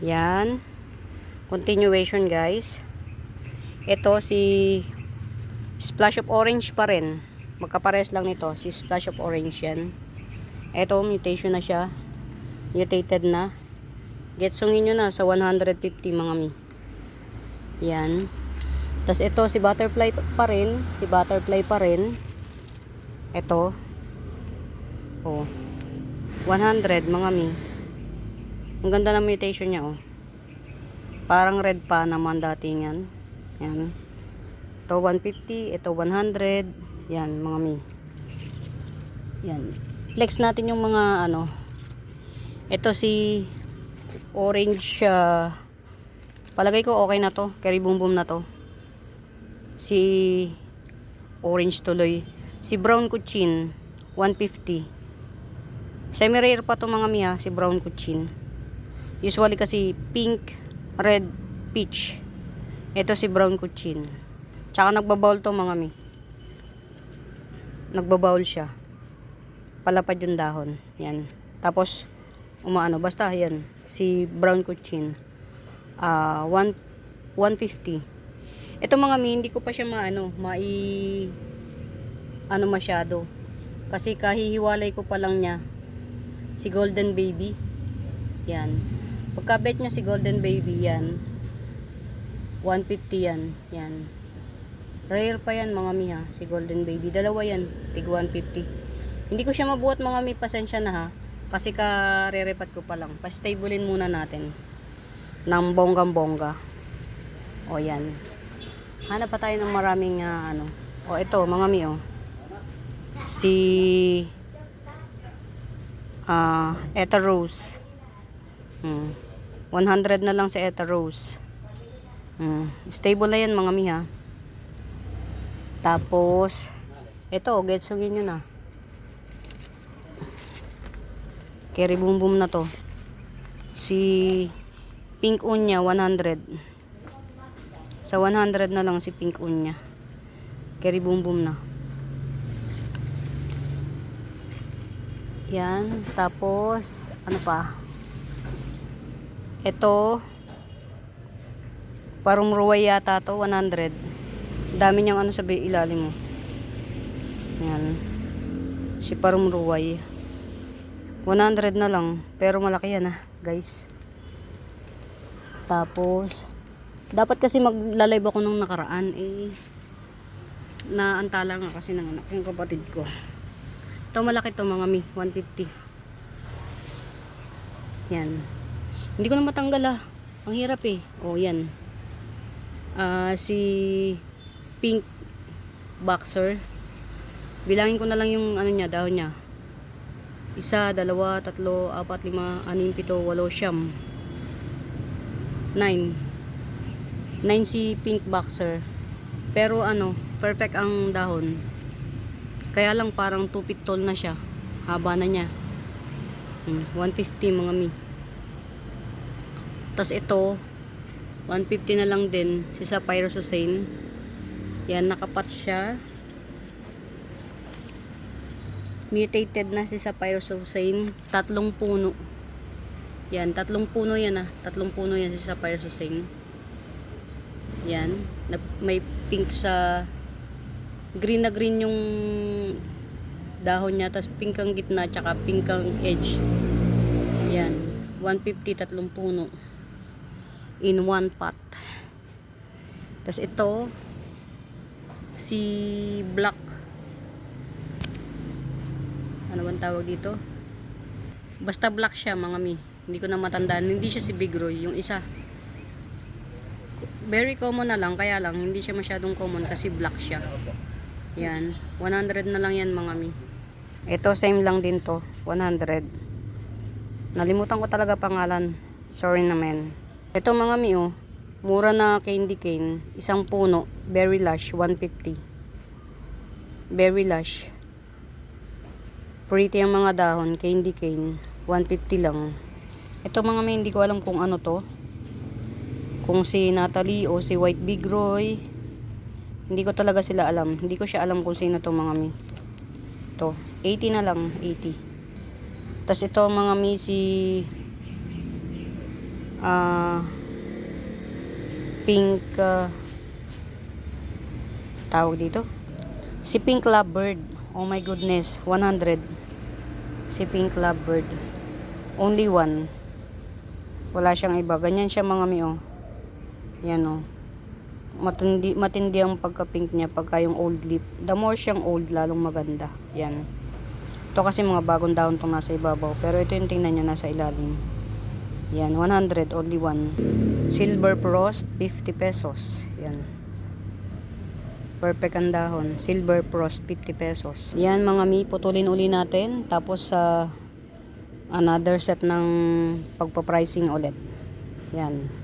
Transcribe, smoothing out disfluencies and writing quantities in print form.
Yan. Continuation guys. Ito si Splash of Orange pa rin. Magkapares lang nito. Si Splash of Orange yan. Ito mutation na siya. Mutated na. Getsungin nyo na sa 150 mga mi. Yan. Tapos ito si Butterfly pa rin. Si Butterfly pa rin. Ito. Oh. 100 mga mi. Ang ganda ng mutation niya, oh. Parang red pa naman datingan. Yan. Ito 150, ito 100. Yan, mga mi. Yan. Flex natin yung mga ano. Ito si orange, palagay ko okay na to. Carry boom boom na to. Si orange tuloy. Si brown kuchin, 150. Semi-rare pa to mga mi, ha, si brown kuchin. Usually kasi pink, red, peach. Ito si brown kuchin. Tsaka nagbabawl to mga mi. Nagbabawl siya. Palapad yung dahon. Yan. Tapos, umaano. Basta yan. Si brown kuchin. 150. Ito mga mi, hindi ko pa siya maano masyado. Kasi kahihiwalay ko pa lang niya. Si golden baby. Yan. Pagkabet nyo si golden baby, yan 150 yan. Yan. Rare pa yan mga mi, ha. Si golden baby. Dalawa yan. Tig 150. Hindi ko siya mabuhat mga mi. Pasensya na, ha. Kasi ka-re-repat ko pa lang. Pa-stablein muna natin. Ng bonggang-bongga. O yan. Hanap pa tayo ng maraming ano. O ito mga mi, o. Si Eta Rose. 100 na lang si Eta Rose. Stable na yan mga mi, ha. Tapos ito, getsugin nyo na. Carry boom boom na to. Si pink unya 100. Sa 100 na lang si pink unya. Carry boom boom na. Yan. Tapos ano pa? Ito, parang ruway yata to, 100. Dami niyang ano sa ilalim mo. Yan. Si parang ruway. 100 na lang. Pero malaki yan, ha, guys. Tapos, dapat kasi maglalive ako nung nakaraan. Naantala nga kasi ng anak yung kapatid ko. Ito malaki to mga mi, 150. Yan. Hindi ko na matanggal, ha. Ang hirap eh. O yan. Si pink boxer. Bilangin ko na lang yung ano niya, dahon niya. 1, 2, 3, 4, 5, 6, 7, 8, 9. 9 si pink boxer. Pero ano, perfect ang dahon. Kaya lang parang 2 feet tall na siya. Haba na niya. 150 mga mi. Tapos ito 150 na lang din si Sapphire Susane. Yan, nakapat siya. Mutated na si Sapphire Susane. 3 puno. Yan, 3 puno yan, 3 puno yan si Sapphire Susane. Yan, may pink sa green na green yung dahon niya, tapos pink ang gitna, tsaka pink ang edge. Yan, 150, 3 puno in one pot. Tapos ito si black, ano bang tawag dito, basta black siya mga mi, hindi ko na matandaan. Hindi siya si Big Roy, yung isa very common na lang, kaya lang hindi siya masyadong common kasi black siya. Yan, 100 na lang yan mga mi. Ito same lang din to, 100. Nalimutan ko talaga pangalan, sorry naman. Ito mga mi, oh, mura na candy cane, 1 puno, berry lush, 150. Berry lush. Pretty ang mga dahon, candy cane, 150 lang. Ito mga mi, hindi ko alam kung ano to. Kung si Natalie o si White Big Roy. Hindi ko talaga sila alam. Hindi ko siya alam kung sino to mga mi. Ito, 80 na lang, 80. Tapos ito mga mi, si pink tawag dito, si pink lovebird. Oh my goodness, 100. Si pink lovebird, only one, wala siyang iba. Ganyan siya mga mi, oh. Yan, oh. Matindi ang pagka-pink niya pagka yung old leaf. The more siyang old, lalong maganda. Yan. Ito kasi mga bagong dahon tong nasa ibabaw. Pero ito yung tingnan niya nasa ilalim. Yan, 100, only one. Silver frost, 50 pesos. Yan. Perfect ang dahon. Silver frost, 50 pesos. Yan mga mi, putulin uli natin. Tapos sa another set ng pagpa-pricing ulit. Yan.